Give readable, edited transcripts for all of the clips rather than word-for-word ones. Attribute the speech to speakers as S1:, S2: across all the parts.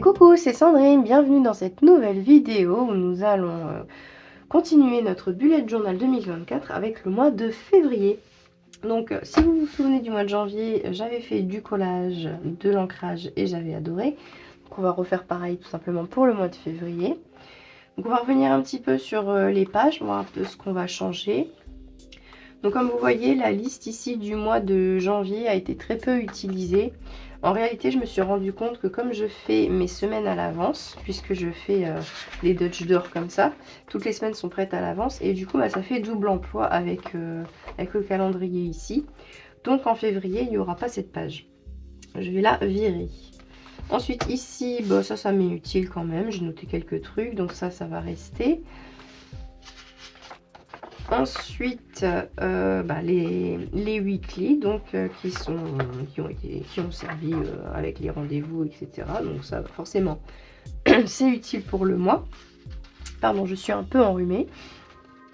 S1: Coucou, c'est Sandrine, bienvenue dans cette nouvelle vidéo où nous allons continuer notre bullet journal 2024 avec le mois de février. Donc si vous vous souvenez du mois de janvier, j'avais fait du collage, de l'ancrage et j'avais adoré. Donc on va refaire pareil tout simplement pour le mois de février. Donc on va revenir un petit peu sur les pages, voir un peu ce qu'on va changer. Donc comme vous voyez, la liste ici du mois de janvier a été très peu utilisée. En réalité, je me suis rendu compte que comme je fais mes semaines à l'avance, puisque je fais les Dutch d'or comme ça, toutes les semaines sont prêtes à l'avance et du coup ça fait double emploi avec le calendrier ici. Donc en février, il n'y aura pas cette page. Je vais la virer. Ensuite ici, ça m'est utile quand même, j'ai noté quelques trucs, donc ça va rester. Ensuite, les weekly, donc qui ont servi avec les rendez-vous, etc. Donc ça, forcément, c'est utile pour le mois. Pardon, je suis un peu enrhumée,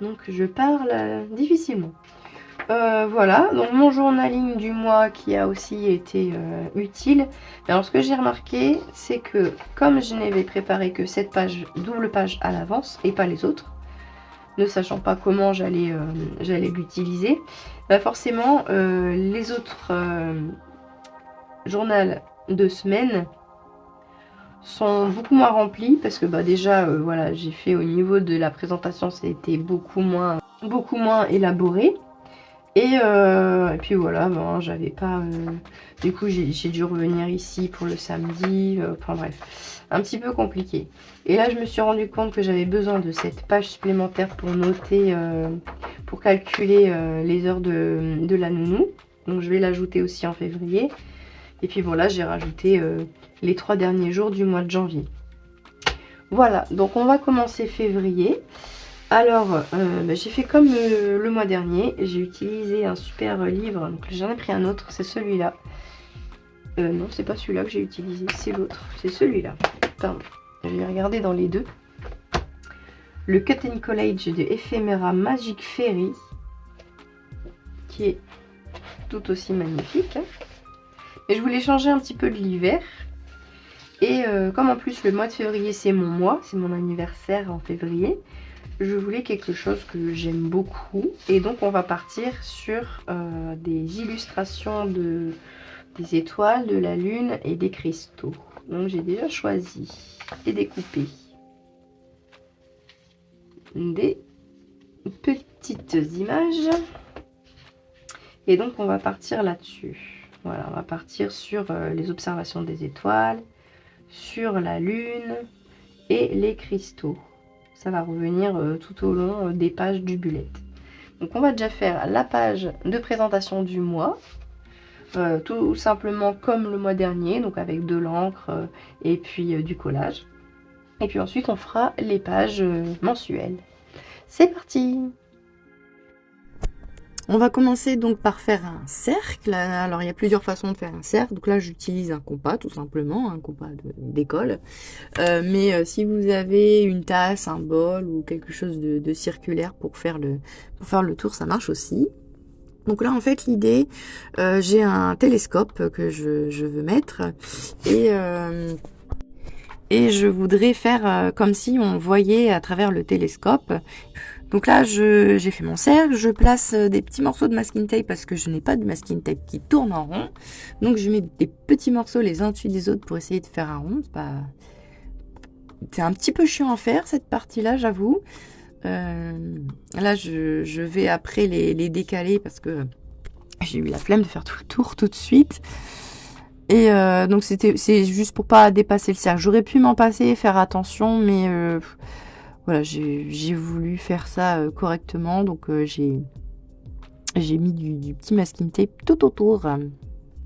S1: donc je parle difficilement. Voilà, donc mon journaling du mois qui a aussi été utile. Alors ce que j'ai remarqué, c'est que comme je n'avais préparé que cette page, double page à l'avance et pas les autres, ne sachant pas comment j'allais l'utiliser, forcément les autres journaux de semaine sont beaucoup moins remplis parce que déjà voilà, j'ai fait au niveau de la présentation, c'était beaucoup moins élaboré. Et puis voilà, j'avais pas... du coup, j'ai dû revenir ici pour le samedi. Enfin bref, un petit peu compliqué. Et là, je me suis rendu compte que j'avais besoin de cette page supplémentaire pour noter, pour calculer les heures de la nounou. Donc, je vais l'ajouter aussi en février. Et puis voilà, j'ai rajouté les 3 derniers jours du mois de janvier. Voilà, donc on va commencer février. Alors, j'ai fait comme le mois dernier, j'ai utilisé un super livre, donc j'en ai pris un autre, c'est celui-là. Non, c'est pas celui-là que j'ai utilisé, c'est l'autre, c'est celui-là. Pardon, je vais regarder dans les deux. Le Cut and Collage de Ephemera Magic Fairy, qui est tout aussi magnifique. Et je voulais changer un petit peu de l'hiver. Et comme en plus le mois de février c'est mon mois, c'est mon anniversaire en février, je voulais quelque chose que j'aime beaucoup. Et donc on va partir sur des illustrations des étoiles, de la lune et des cristaux. Donc j'ai déjà choisi et découpé des petites images. Et donc on va partir là-dessus. Voilà, on va partir sur les observations des étoiles, sur la lune et les cristaux. Ça va revenir tout au long des pages du bullet. Donc on va déjà faire la page de présentation du mois, tout simplement comme le mois dernier, donc avec de l'encre et puis du collage. Et puis ensuite on fera les pages mensuelles. C'est parti!
S2: On va commencer donc par faire un cercle. Alors il y a plusieurs façons de faire un cercle. Donc là j'utilise un compas tout simplement, un compas d'école. Mais si vous avez une tasse, un bol ou quelque chose de circulaire pour faire le tour, ça marche aussi. Donc là en fait l'idée, j'ai un télescope que je veux mettre et je voudrais faire comme si on voyait à travers le télescope. Donc là, j'ai fait mon cercle, je place des petits morceaux de masking tape parce que je n'ai pas de masking tape qui tourne en rond. Donc je mets des petits morceaux les uns dessus des autres pour essayer de faire un rond. C'est un petit peu chiant à faire cette partie-là, j'avoue. Là, je vais après les décaler parce que j'ai eu la flemme de faire tout le tour tout de suite. Et donc c'est juste pour pas dépasser le cercle. J'aurais pu m'en passer, faire attention, mais... voilà, j'ai voulu faire ça correctement, donc j'ai mis du petit masking tape tout autour.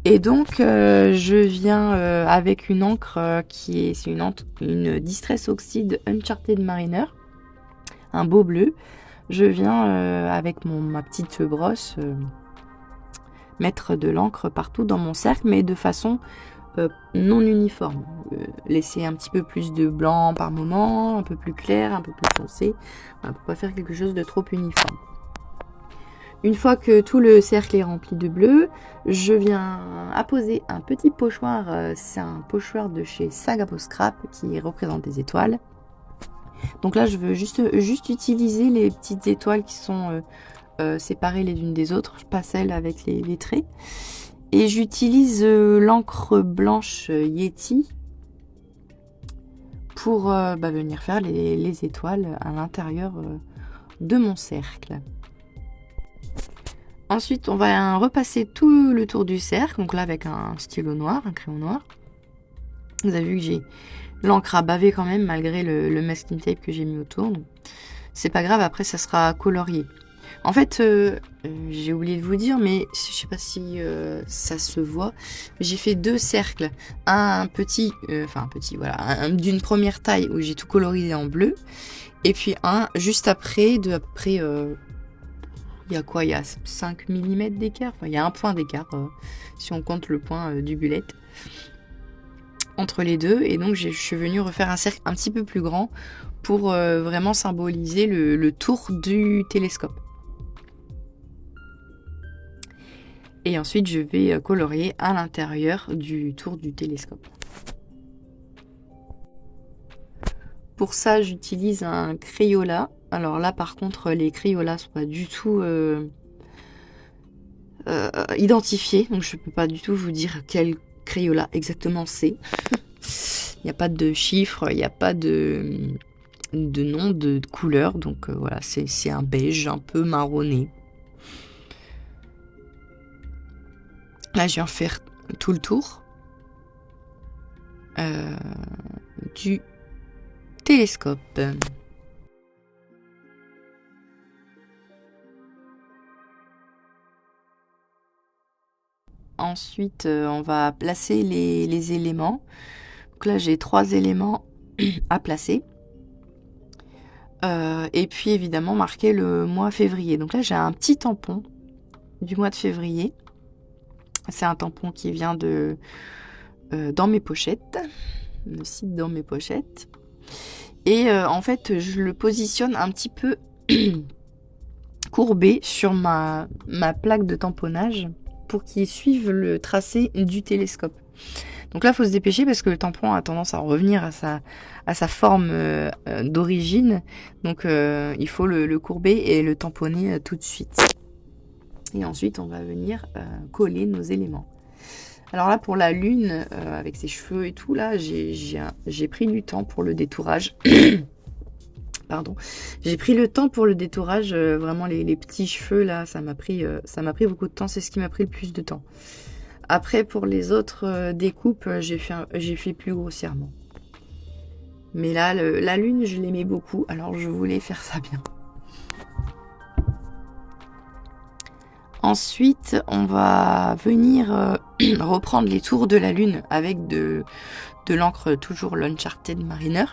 S2: Et donc je viens avec une encre c'est une Distress Oxide Uncharted Mariner, un beau bleu. Je viens avec ma petite brosse mettre de l'encre partout dans mon cercle, mais de façon non uniforme. Laisser un petit peu plus de blanc par moment, un peu plus clair, un peu plus foncé, pour pas faire quelque chose de trop uniforme. Une fois que tout le cercle est rempli de bleu, je viens apposer un petit pochoir. C'est un pochoir de chez Sagabo Scrap qui représente des étoiles. Donc là, je veux juste utiliser les petites étoiles qui sont séparées les unes des autres, pas celles avec les traits. Et j'utilise l'encre blanche Yeti pour venir faire les étoiles à l'intérieur de mon cercle. Ensuite, on va repasser tout le tour du cercle, donc là avec un stylo noir, un crayon noir. Vous avez vu que j'ai l'encre à baver quand même, malgré le masking tape que j'ai mis autour. Donc c'est pas grave, après ça sera colorié. En fait, j'ai oublié de vous dire, mais je sais pas si ça se voit, j'ai fait 2 cercles. Un petit, voilà, d'une première taille où j'ai tout colorisé en bleu. Et puis un juste après, de à peu près... il y a quoi? Il y a 5 mm d'écart. Enfin, il y a un point d'écart, si on compte le point du bullet, entre les deux. Et donc, je suis venue refaire un cercle un petit peu plus grand pour vraiment symboliser le tour du télescope. Et ensuite, je vais colorier à l'intérieur du tour du télescope. Pour ça, j'utilise un Crayola. Alors là, par contre, les Crayolas sont pas du tout identifiés. Donc, je peux pas du tout vous dire quel Crayola exactement c'est. Il n'y a pas de chiffres, il n'y a pas de nom, de couleur. Donc, voilà, c'est un beige un peu marronné. Là, je viens faire tout le tour du télescope. Ensuite, on va placer les éléments. Donc là, j'ai 3 éléments à placer. Et puis, évidemment, marquer le mois février. Donc là, j'ai un petit tampon du mois de février. C'est un tampon qui vient de dans mes pochettes. Le site dans mes pochettes. Et en fait, je le positionne un petit peu courbé sur ma plaque de tamponnage pour qu'il suive le tracé du télescope. Donc là, il faut se dépêcher parce que le tampon a tendance à revenir à sa forme d'origine. Donc il faut le courber et le tamponner tout de suite. Et ensuite, on va venir coller nos éléments. Alors là, pour la lune, avec ses cheveux et tout, là, j'ai pris du temps pour le détourage. Pardon. J'ai pris le temps pour le détourage. Vraiment, les petits cheveux, là, ça m'a pris beaucoup de temps. C'est ce qui m'a pris le plus de temps. Après, pour les autres découpes, j'ai fait plus grossièrement. Mais là, la lune, je l'aimais beaucoup. Alors, je voulais faire ça bien. Ensuite, on va venir reprendre les tours de la lune avec de l'encre toujours l'Uncharted Mariner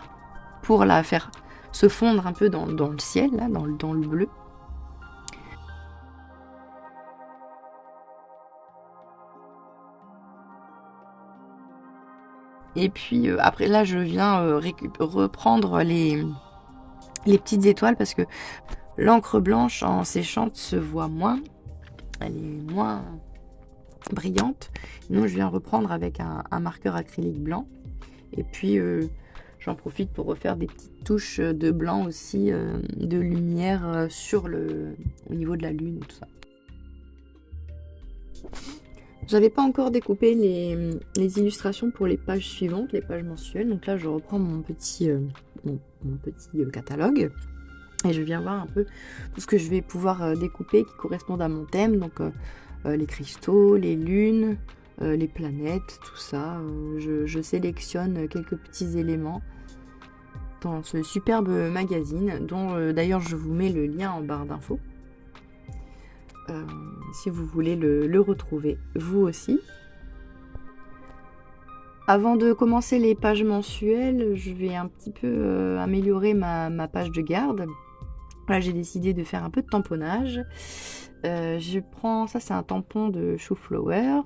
S2: pour la faire se fondre un peu dans le ciel, là, dans le bleu. Et puis après là, je viens reprendre les petites étoiles parce que l'encre blanche en séchante se voit moins. Elle est moins brillante. Donc je viens reprendre avec un marqueur acrylique blanc. Et puis j'en profite pour refaire des petites touches de blanc aussi, de lumière au niveau de la lune et tout ça. J'avais pas encore découpé les illustrations pour les pages suivantes, les pages mensuelles. Donc là, je reprends mon petit catalogue. Et je viens voir un peu tout ce que je vais pouvoir découper qui correspondent à mon thème. Donc les cristaux, les lunes, les planètes, tout ça. Je sélectionne quelques petits éléments dans ce superbe magazine dont d'ailleurs je vous mets le lien en barre d'infos. Si vous voulez le retrouver, vous aussi. Avant de commencer les pages mensuelles, je vais un petit peu améliorer ma page de garde. Là, j'ai décidé de faire un peu de tamponnage. Je prends, ça c'est un tampon de Shooflower.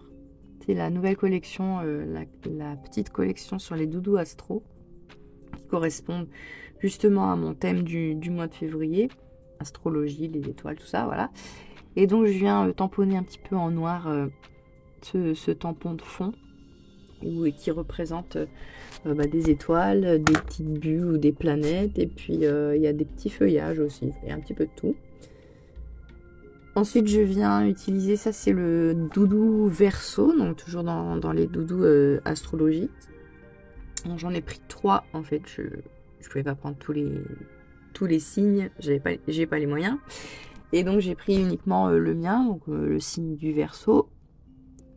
S2: C'est la nouvelle collection, la petite collection sur les doudous astro, qui correspondent justement à mon thème du mois de février. Astrologie, les étoiles, tout ça, voilà. Et donc je viens tamponner un petit peu en noir ce tampon de fond qui représente des étoiles, des petites bulles ou des planètes, et puis il y a des petits feuillages aussi, et un petit peu de tout. Ensuite je viens utiliser, ça c'est le doudou Verseau, donc toujours dans les doudous astrologiques. J'en ai pris 3 en fait, je pouvais pas prendre tous les signes, j'ai pas les moyens. Et donc j'ai pris uniquement le mien, donc le signe du Verseau,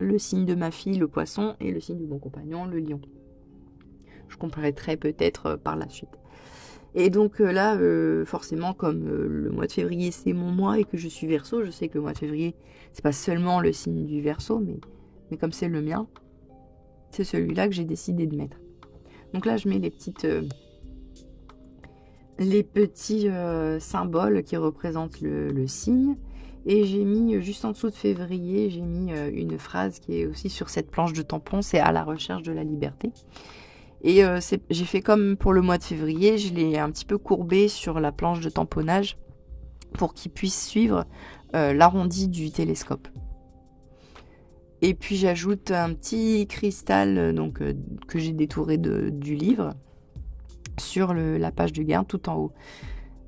S2: le signe de ma fille, le Poisson, et le signe de mon compagnon, le Lion. Je compléterai peut-être par la suite. Et donc là, forcément, comme le mois de février c'est mon mois et que je suis Verseau, je sais que le mois de février c'est pas seulement le signe du Verseau, mais comme c'est le mien, c'est celui-là que j'ai décidé de mettre. Donc là, je mets les petits symboles qui représentent le signe. Et j'ai mis, juste en dessous de février, j'ai mis une phrase qui est aussi sur cette planche de tampon, c'est « à la recherche de la liberté ». Et j'ai fait comme pour le mois de février, je l'ai un petit peu courbé sur la planche de tamponnage pour qu'il puisse suivre l'arrondi du télescope. Et puis j'ajoute un petit cristal que j'ai détouré du livre sur la page de garde tout en haut.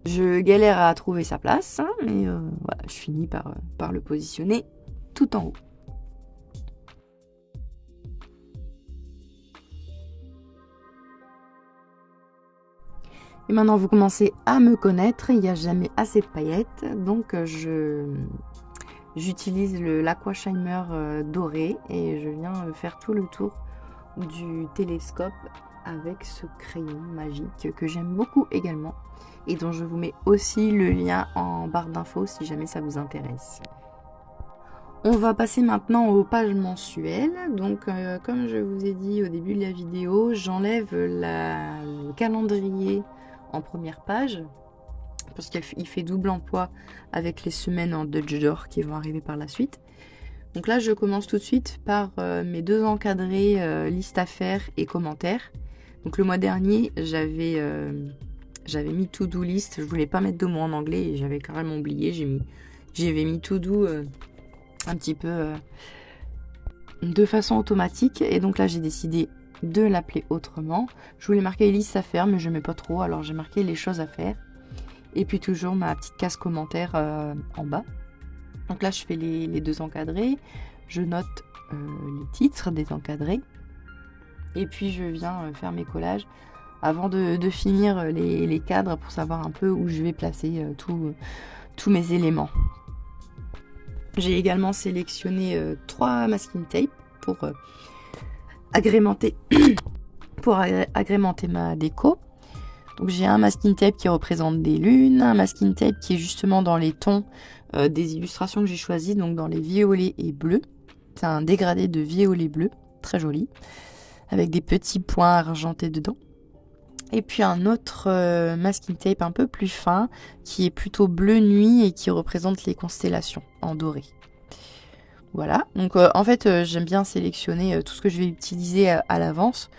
S2: Je galère à trouver sa place, hein, mais voilà, je finis par le positionner tout en haut. Et maintenant vous commencez à me connaître, il n'y a jamais assez de paillettes, donc j'utilise l'Aquashiner doré et je viens faire tout le tour du télescope avec ce crayon magique que j'aime beaucoup également et dont je vous mets aussi le lien en barre d'infos si jamais ça vous intéresse. On va passer maintenant aux pages mensuelles. Donc comme je vous ai dit au début de la vidéo, j'enlève le calendrier en première page parce qu'il fait double emploi avec les semaines en Dutch d'or qui vont arriver par la suite. Donc là je commence tout de suite par mes 2 encadrés liste à faire et commentaires. Donc le mois dernier j'avais mis to do list, je voulais pas mettre de mots en anglais et j'avais carrément oublié, j'avais mis to do un petit peu de façon automatique, et donc là j'ai décidé de l'appeler autrement. Je voulais marquer liste à faire mais je mets pas trop, alors j'ai marqué les choses à faire et puis toujours ma petite case commentaire en bas. Donc là je fais les 2 encadrés, je note les titres des encadrés et puis je viens faire mes collages avant de finir les cadres pour savoir un peu où je vais placer tous mes éléments. J'ai également sélectionné 3 masking tape pour agrémenter ma déco. Donc j'ai un masking tape qui représente des lunes, un masking tape qui est justement dans les tons des illustrations que j'ai choisies, donc dans les violets et bleus. C'est un dégradé de violet bleu, très joli, avec des petits points argentés dedans. Et puis un autre masking tape un peu plus fin qui est plutôt bleu nuit et qui représente les constellations en doré. Voilà, donc en fait j'aime bien sélectionner tout ce que je vais utiliser à l'avance.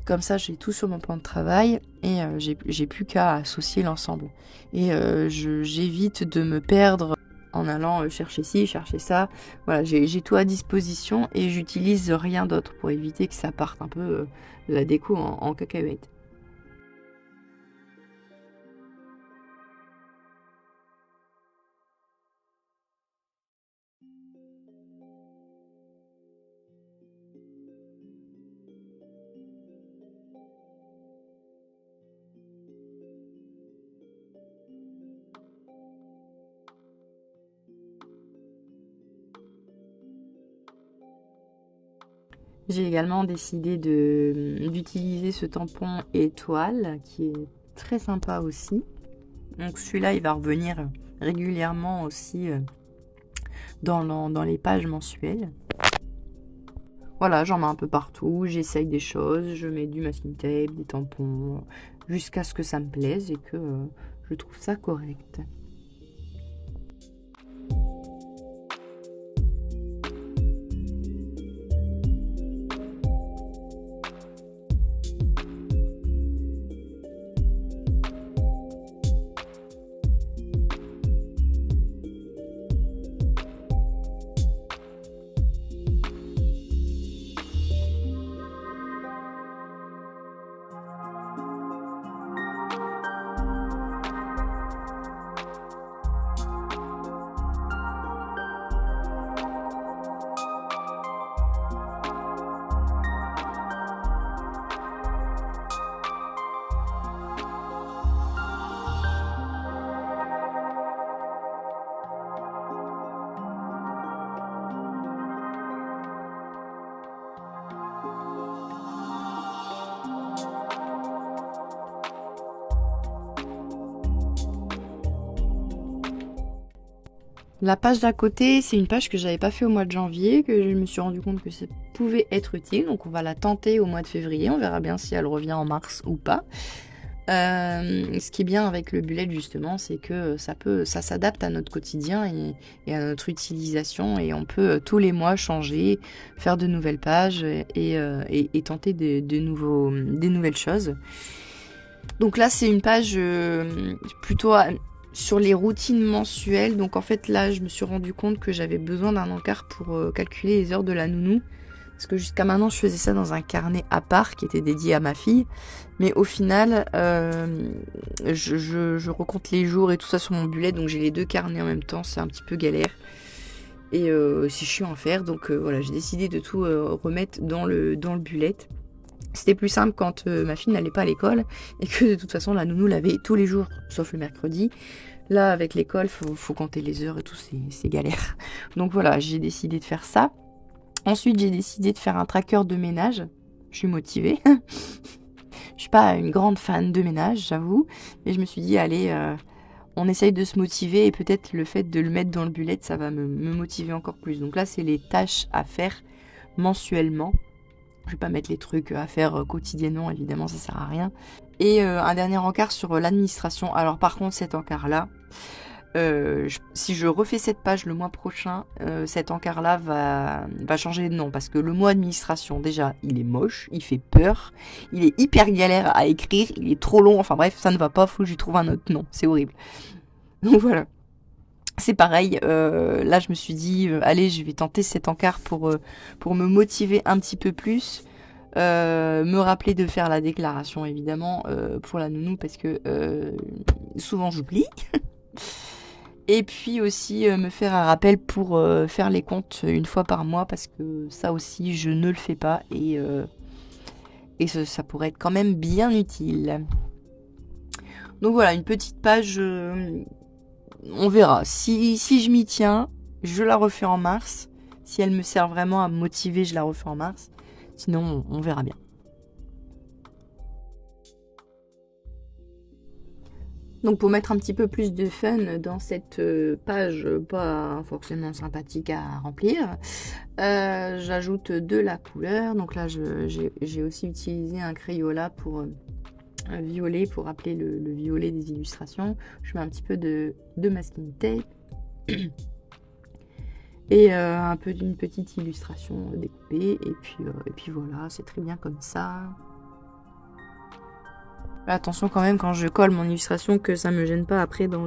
S2: Comme ça j'ai tout sur mon plan de travail et j'ai plus qu'à associer l'ensemble. Et j'évite de me perdre en allant chercher ci, chercher ça. Voilà, j'ai tout à disposition et j'utilise rien d'autre pour éviter que ça parte un peu la déco en cacahuète. J'ai également décidé d'utiliser ce tampon étoile qui est très sympa aussi. Donc celui-là, il va revenir régulièrement aussi dans les pages mensuelles. Voilà, j'en mets un peu partout, j'essaye des choses, je mets du masking tape, des tampons, jusqu'à ce que ça me plaise et que je trouve ça correct. La page d'à côté, c'est une page que j'avais pas fait au mois de janvier, que je me suis rendu compte que ça pouvait être utile. Donc on va la tenter au mois de février. On verra bien si elle revient en mars ou pas. Ce qui est bien avec le bullet justement, c'est que ça s'adapte à notre quotidien et à notre utilisation, et on peut tous les mois changer, faire de nouvelles pages et tenter des nouvelles choses. Donc là, c'est une page plutôt sur les routines mensuelles. Donc en fait, là, je me suis rendu compte que j'avais besoin d'un encart pour calculer les heures de la nounou. Parce que jusqu'à maintenant, je faisais ça dans un carnet à part qui était dédié à ma fille. Mais au final, je recompte les jours et tout ça sur mon bullet. Donc j'ai les 2 carnets en même temps. C'est un petit peu galère. Et c'est chiant à faire. Donc voilà, j'ai décidé de tout remettre dans le bullet. C'était plus simple quand ma fille n'allait pas à l'école et que de toute façon la nounou l'avait tous les jours, sauf le mercredi. Là, avec l'école, faut compter les heures et tout, c'est galère. Donc voilà, j'ai décidé de faire ça. Ensuite, j'ai décidé de faire un tracker de ménage. Je suis motivée. Je suis pas une grande fan de ménage, j'avoue. Mais je me suis dit, allez, on essaye de se motiver et peut-être le fait de le mettre dans le bullet, ça va me motiver encore plus. Donc là, c'est les tâches à faire mensuellement. Je vais pas mettre les trucs à faire quotidiennement, évidemment, ça sert à rien. Et un dernier encart sur l'administration. Alors par contre, cet encart-là, si je refais cette page le mois prochain, cet encart-là va changer de nom. Parce que le mot administration, déjà, il est moche, il fait peur, il est hyper galère à écrire, il est trop long. Enfin bref, ça ne va pas, faut que je lui trouve un autre nom. C'est horrible. Donc voilà. C'est pareil, là je me suis dit, allez, je vais tenter cet encart pour me motiver un petit peu plus. Me rappeler de faire la déclaration évidemment pour la nounou parce que souvent j'oublie. Et puis aussi me faire un rappel pour faire les comptes une fois par mois parce que ça aussi je ne le fais pas et ça pourrait être quand même bien utile. Donc voilà, une petite page, on verra. Si je m'y tiens, je la refais en mars. Si elle me sert vraiment à me motiver, je la refais en mars. Sinon, on verra bien. Donc pour mettre un petit peu plus de fun dans cette page pas forcément sympathique à remplir, j'ajoute de la couleur. Donc là j'ai aussi utilisé un Crayola pour un violet, pour rappeler le violet des illustrations. Je mets un petit peu de masking tape et un peu d'une petite illustration découpée. Et puis voilà, c'est très bien comme ça. Attention quand même quand je colle mon illustration que ça me gêne pas après dans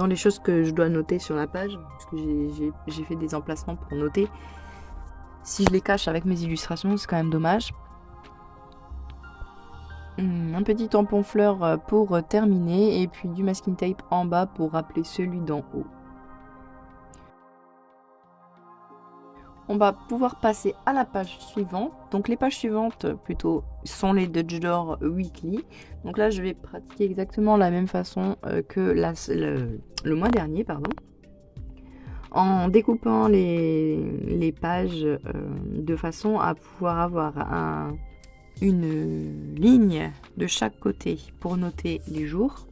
S2: les choses que je dois noter sur la page, parce que j'ai fait des emplacements pour noter. Si je les cache avec mes illustrations, c'est quand même dommage. Un petit tampon fleur pour terminer et puis du masking tape en bas pour rappeler celui d'en haut. On va pouvoir passer à la page suivante. Donc les pages suivantes plutôt sont les Dutch Door Weekly. Donc là je vais pratiquer exactement la même façon que le mois dernier, pardon. En découpant les pages de façon à pouvoir avoir une ligne de chaque côté pour noter les jours.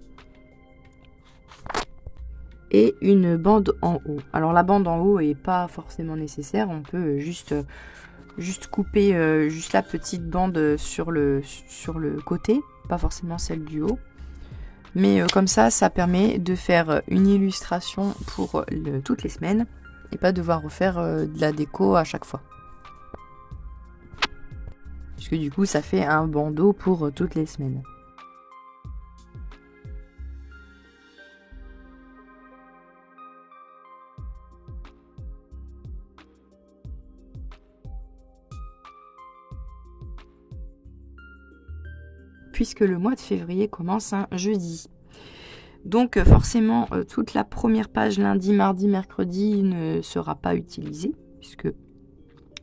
S2: Et une bande en haut. Alors la bande en haut est pas forcément nécessaire, on peut juste couper juste la petite bande sur le côté, pas forcément celle du haut. Mais comme ça permet de faire une illustration pour toutes les semaines et pas devoir refaire de la déco à chaque fois. Puisque du coup ça fait un bandeau pour toutes les semaines. Puisque le mois de février commence un jeudi. Donc forcément, toute la première page lundi, mardi, mercredi ne sera pas utilisée, puisque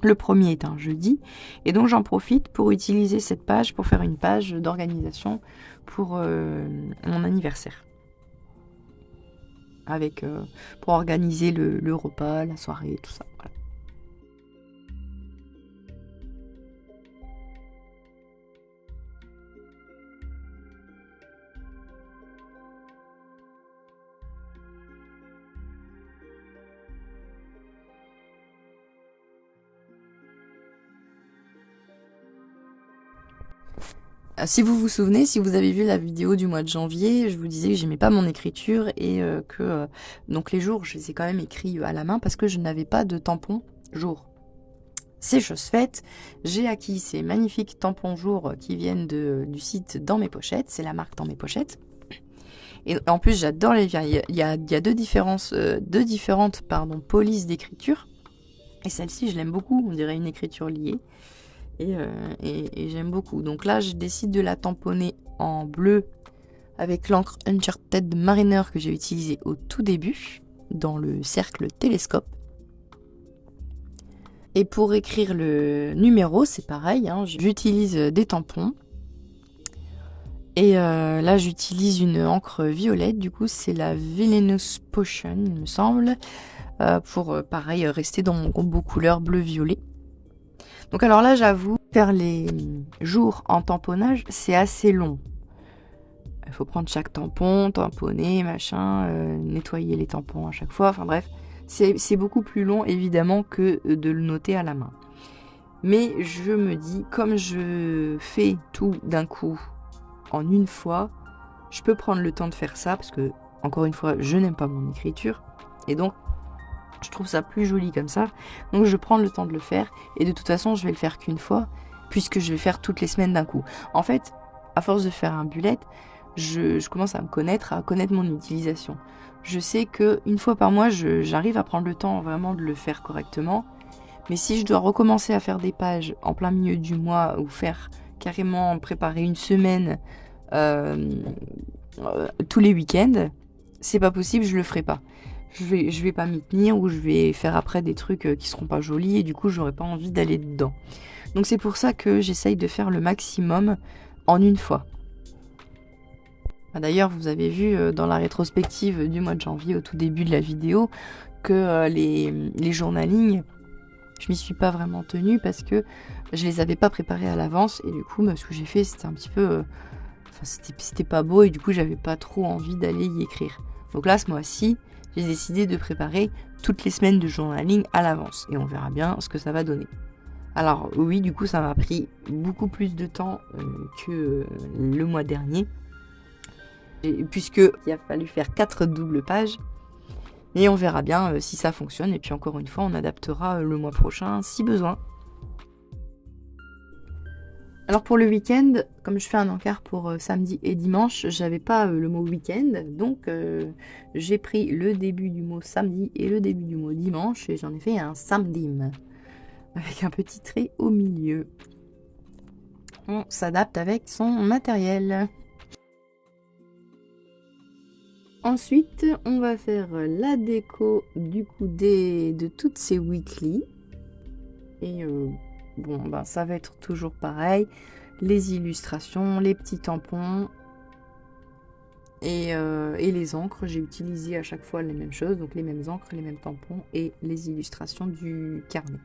S2: le premier est un jeudi. Et donc j'en profite pour utiliser cette page pour faire une page d'organisation pour mon anniversaire. Pour organiser le repas, la soirée, tout ça. Voilà. Si vous vous souvenez, si vous avez vu la vidéo du mois de janvier, je vous disais que j'aimais pas mon écriture et que donc les jours, je les ai quand même écrits à la main parce que je n'avais pas de tampon jour. C'est chose faite, j'ai acquis ces magnifiques tampons jour qui viennent du site Dans mes pochettes, c'est la marque Dans mes pochettes. Et en plus, j'adore les liens. Il y a deux différentes polices d'écriture. Et celle-ci, je l'aime beaucoup. On dirait une écriture liée. Et j'aime beaucoup. Donc là, je décide de la tamponner en bleu avec l'encre Uncharted Mariner que j'ai utilisée au tout début dans le cercle télescope. Et pour écrire le numéro, c'est pareil. J'utilise des tampons. Et là, j'utilise une encre violette. Du coup, c'est la Villainous Potion, il me semble. Pour, pareil, rester dans mon combo couleur bleu-violet. Donc alors là, j'avoue, faire les jours en tamponnage, c'est assez long. Il faut prendre chaque tampon, tamponner, machin, nettoyer les tampons à chaque fois. Enfin bref, c'est beaucoup plus long, évidemment, que de le noter à la main. Mais je me dis, comme je fais tout d'un coup en une fois, je peux prendre le temps de faire ça, parce que, encore une fois, je n'aime pas mon écriture. Et donc, je trouve ça plus joli comme ça. Donc je prends le temps de le faire. Et de toute façon, je vais le faire qu'une fois, puisque je vais faire toutes les semaines d'un coup. En fait, à force de faire un bullet, je commence à me connaître, à connaître mon utilisation. Je sais que une fois par mois, j'arrive à prendre le temps vraiment de le faire correctement. Mais si je dois recommencer à faire des pages en plein milieu du mois, ou faire carrément préparer une semaine tous les week-ends, c'est pas possible, je le ferai pas. Je vais pas m'y tenir, ou je vais faire après des trucs qui seront pas jolis et du coup j'aurai pas envie d'aller dedans. Donc c'est pour ça que j'essaye de faire le maximum en une fois. D'ailleurs, vous avez vu dans la rétrospective du mois de janvier au tout début de la vidéo que les journalings, je m'y suis pas vraiment tenue parce que je les avais pas préparés à l'avance et du coup ce que j'ai fait c'était un petit peu c'était pas beau et du coup j'avais pas trop envie d'aller y écrire. Donc là ce mois-ci, j'ai décidé de préparer toutes les semaines de journaling à l'avance et on verra bien ce que ça va donner. Alors oui, du coup ça m'a pris beaucoup plus de temps que le mois dernier, puisqu'il a fallu faire 4 doubles pages. Et on verra bien si ça fonctionne. Et puis encore une fois, on adaptera le mois prochain si besoin. Alors pour le week-end, comme je fais un encart pour samedi et dimanche, j'avais pas le mot week-end. Donc j'ai pris le début du mot samedi et le début du mot dimanche. Et j'en ai fait un samdim. Avec un petit trait au milieu. On s'adapte avec son matériel. Ensuite, on va faire la déco du coup de toutes ces weekly. Et ça va être toujours pareil. Les illustrations, les petits tampons et les encres. J'ai utilisé à chaque fois les mêmes choses. Donc les mêmes encres, les mêmes tampons et les illustrations du carnet.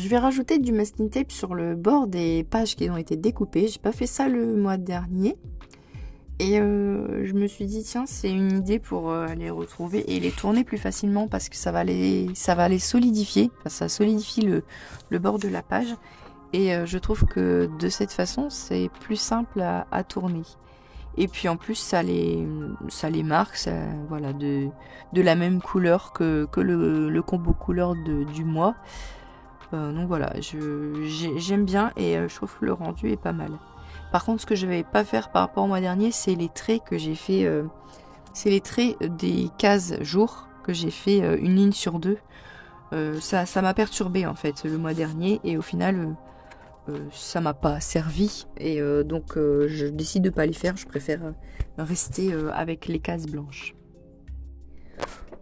S2: Je vais rajouter du masking tape sur le bord des pages qui ont été découpées. J'ai pas fait ça le mois dernier. Et je me suis dit, tiens, c'est une idée pour les retrouver et les tourner plus facilement parce que ça va les solidifier. Enfin, ça solidifie le bord de la page. Et je trouve que de cette façon, c'est plus simple à tourner. Et puis en plus, ça les marque, voilà, de la même couleur que le combo couleur du mois. Donc voilà, j'aime bien et je trouve que le rendu est pas mal. Par contre, ce que je vais pas faire par rapport au mois dernier, c'est les traits que j'ai fait. C'est les traits des cases jours que j'ai fait une ligne sur deux. Ça m'a perturbé en fait le mois dernier et au final, ça m'a pas servi. Et donc, je décide de pas les faire. Je préfère rester avec les cases blanches.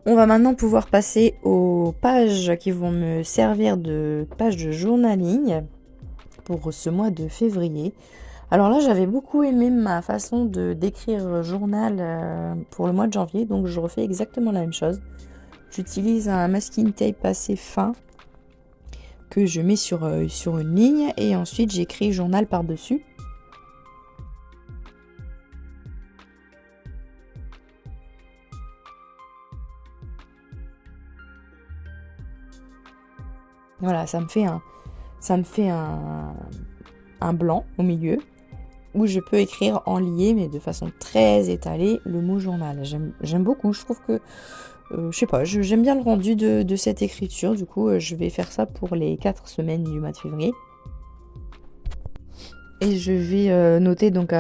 S2: On va maintenant pouvoir passer aux pages qui vont me servir de pages de journaling pour ce mois de février. Alors là, j'avais beaucoup aimé ma façon d'écrire journal pour le mois de janvier, donc je refais exactement la même chose. J'utilise un masking tape assez fin que je mets sur une ligne et ensuite j'écris journal par-dessus. Voilà, ça me fait un blanc au milieu où je peux écrire en lié mais de façon très étalée le mot journal. J'aime beaucoup, je trouve que je sais pas, j'aime bien le rendu de cette écriture. Du coup, je vais faire ça pour les 4 semaines du mois de février. Et je vais noter donc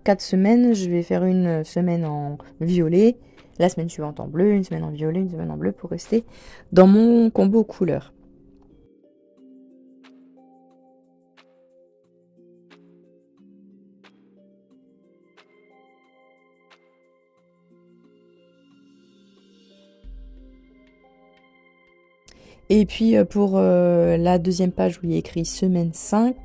S2: 4 semaines. Je vais faire une semaine en violet, la semaine suivante en bleu, une semaine en violet, une semaine en bleu pour rester dans mon combo couleur. Et puis pour la deuxième page où il y a écrit semaine 5,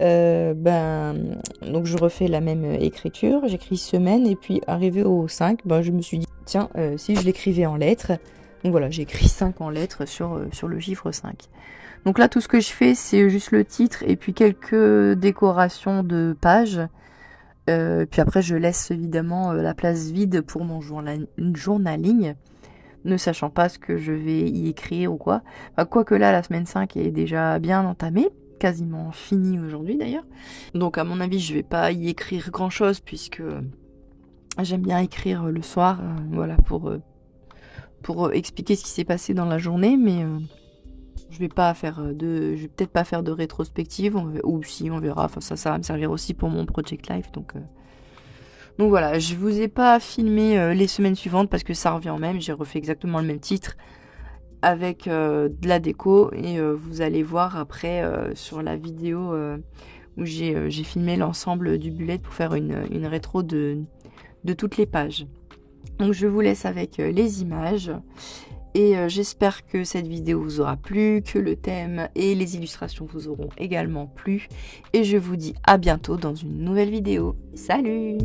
S2: donc je refais la même écriture, j'écris semaine et puis arrivé au 5, je me suis dit tiens, si je l'écrivais en lettres, donc voilà, j'ai écrit 5 en lettres sur le chiffre 5. Donc là tout ce que je fais c'est juste le titre et puis quelques décorations de pages. Puis après je laisse évidemment la place vide pour mon journaling, ne sachant pas ce que je vais y écrire ou quoi. Quoique là, la semaine 5 est déjà bien entamée, quasiment finie aujourd'hui d'ailleurs. Donc à mon avis, je vais pas y écrire grand chose puisque j'aime bien écrire le soir, voilà, pour expliquer ce qui s'est passé dans la journée, mais je vais peut-être pas faire de rétrospective, ou si on verra. Enfin ça va me servir aussi pour mon Project Life, donc voilà, je vous ai pas filmé les semaines suivantes parce que ça revient au même. J'ai refait exactement le même titre avec de la déco et vous allez voir après sur la vidéo où j'ai filmé l'ensemble du bullet pour faire une rétro de toutes les pages. Donc je vous laisse avec les images et j'espère que cette vidéo vous aura plu, que le thème et les illustrations vous auront également plu et je vous dis à bientôt dans une nouvelle vidéo. Salut!